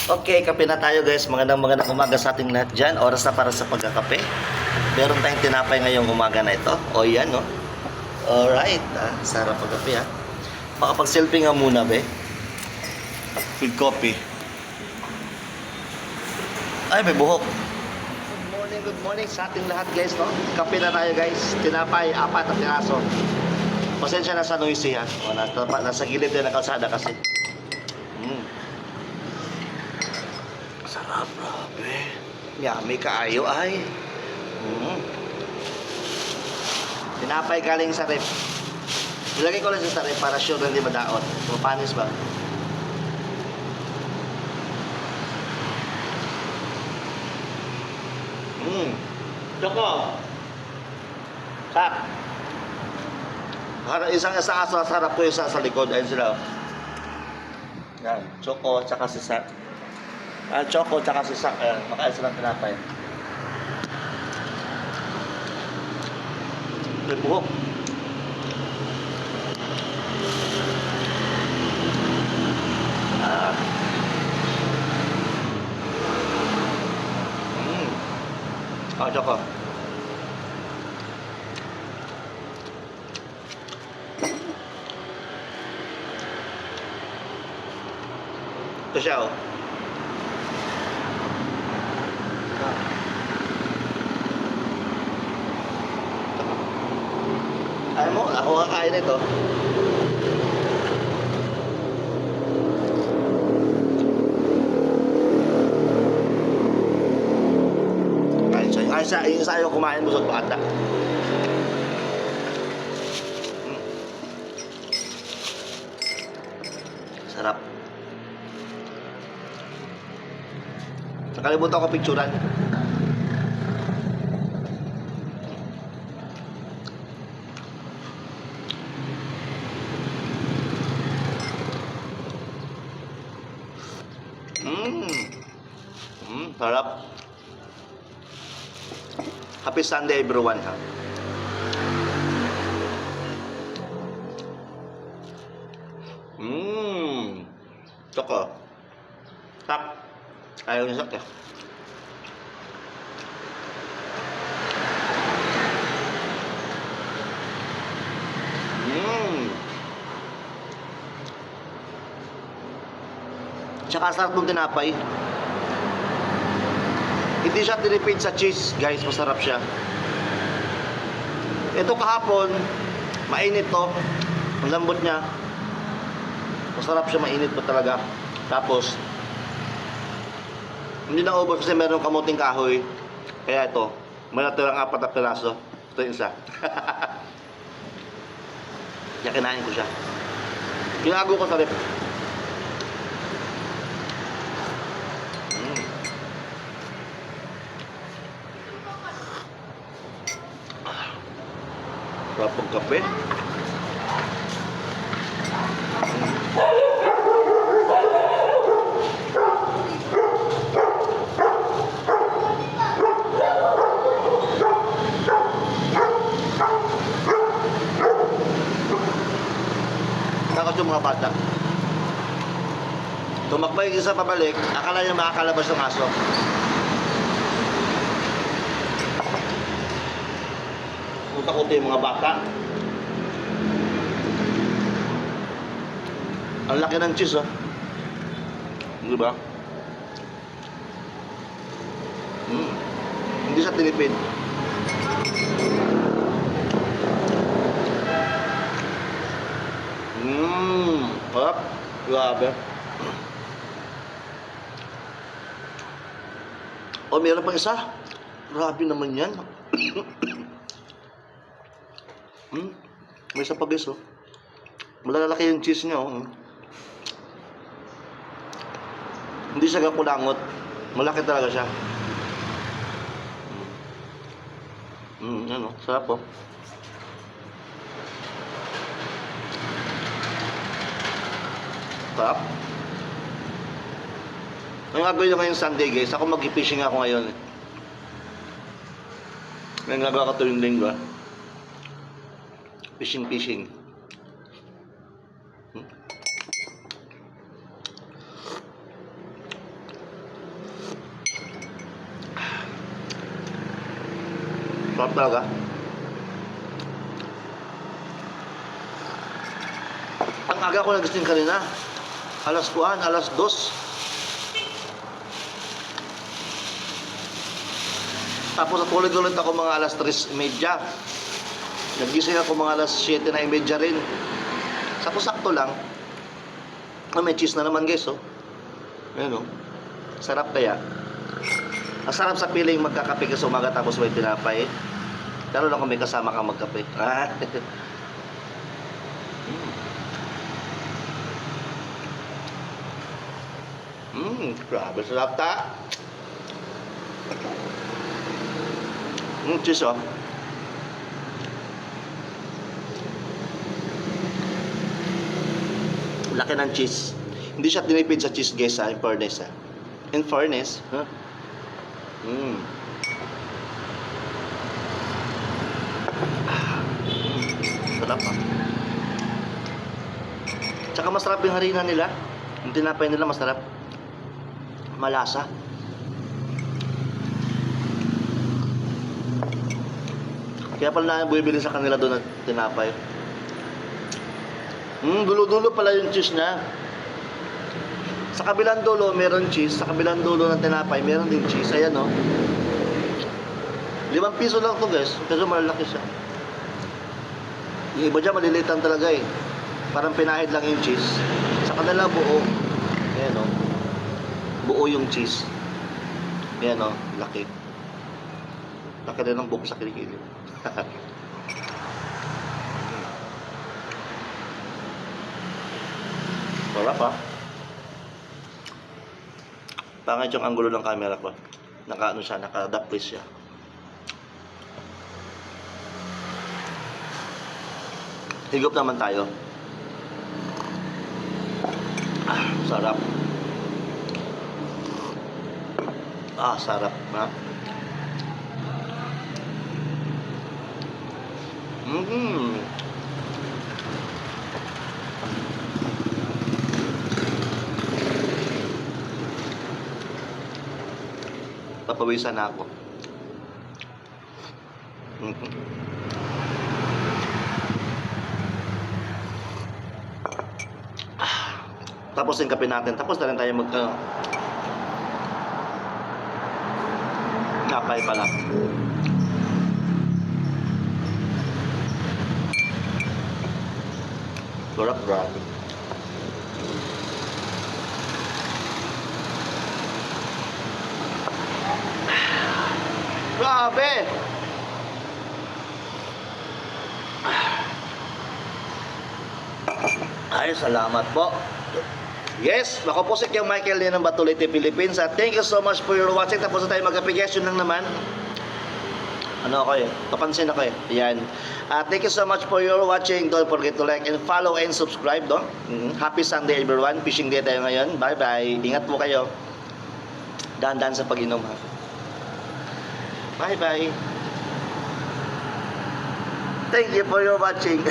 Okay, kape na tayo guys. Magandang umaga sa ating lahat dyan. Oras na para sa pagkakape. Meron tayong tinapay ngayong umaga na ito. O yan, no? Alright. Sarap pagkape, ha? Makapag-selfie nga muna, be. With coffee. Ay, may buhok. Good morning sa ating lahat guys, no? Kape na tayo guys. Tinapay, 4 na piraso. Pasensya na sa noisy, ha? O, nasa gilid din ng kalsada kasi. Sarap, grabe. Yummy kaayo ay. Tinapay galing sa ref. Ilagay ko lang sa ref para sure na hindi madaot. Mapanis ba? Choco. Sak. Isang asa sarap ko yung sa likod. Ayun sila. Yan. Choco, tsaka si Sak. Choco, tsaka si Sak. Ayan. Makain silang tinapay. May buhok. Choco. Ito siya, oh. Ayaw mo? Ako kakain ito. Yung isa ayaw kumain, busog bata. Sarap. Nakalimutan ko picturean. Sarap. Happy Sunday everyone, ha. Choco. Sak. Ayaw niya Sak, eh. Tsaka sarap ng tinapay. Hindi siya tinipid sa cheese, guys. Masarap siya. Ito kahapon, mainit to. Ang lambot niya. Masarap siya, mainit pa talaga. Tapos, hindi na ubos kasi meron kamuting kahoy. Kaya ito, may natirang 4 na piraso. Ito yung isa. Kaya kinain ko siya. Ginago ko sa rep. Rapang kape. Takot yung mga bata. Tumakbay yung isa pabalik, akala niya makakalabas ng aso. Takot yung mga bata. Ang laki ng cheese, oh. Di ba? Hindi siya tinipid. Harap. Grabe. Oh, meron pang isa. Grabe naman yan. May isa pa guys, oh. Malalaki yung cheese niya, oh. Hindi siya gapulangot. Malaki talaga siya. Ano, sarap, oh. Sarap. Ang gagawin nyo ngayong Sunday, guys. Ako mag-fishing ako ngayon. May gagawa ko tuwing linggo. Fishing. Sarap talaga. Ang aga ko nagising kanina. Alas 2. Tapos natulog ulit ako mga alas 3:30. Nagising ako mga alas 7:30 rin. Sakto lang. May cheese na naman guys, oh. Ayan, oh. Sarap kaya. Ang sarap sa piling magkakape ka sa umaga tapos may tinapay. Lalo lang kung may kasama kang magkape. Grabe sarap ta. Cheese, oh. Laki ng cheese. Hindi siya tinipid sa cheese guys, in fairness, ha. In fairness, ha? Sarap, ha. Tsaka masarap yung harina nila. Yung tinapay nila masarap. Malasa. Kaya pala na bumibili sa kanila doon at tinapay. Dulo-dulo pala yung cheese niya. Sa kabilang dulo meron cheese, sa kabilang dulo ng tinapay meron din cheese. Ayan, oh. 5 piso lang to guys, pero malalaki siya. Yung iba dyan malilitan talaga eh. Parang pinahid lang yung cheese. Sa kanila buo. Ayan, oh. Buo yung cheese. Ayan, oh, laki. Laki na ng buhok sa kilikili. Sarap, ha. Pangit yung anggulo ng camera ko. Naka-ano siya, naka-daplis siya. Higop naman tayo. Sarap. Sarap, ha. Papawisan na ako. Tapos yung kape natin. Tapos na rin tayo napay pala. Sarap, grabe. Grabe! Ay, salamat po. Yes, ako po si Kyang Michael din ng Batulite, Philippines. At thank you so much for your watching. Tapos na tayo mag-application lang naman. Ano ako eh, papansin ako eh. Yan. Thank you so much for your watching. Don't forget to like and follow and subscribe, no? Happy Sunday everyone. Fishing day tayo ngayon. Bye-bye. Ingat po kayo. Dahan-dahan sa pag-inom, ha. Bye-bye. Thank you for your watching.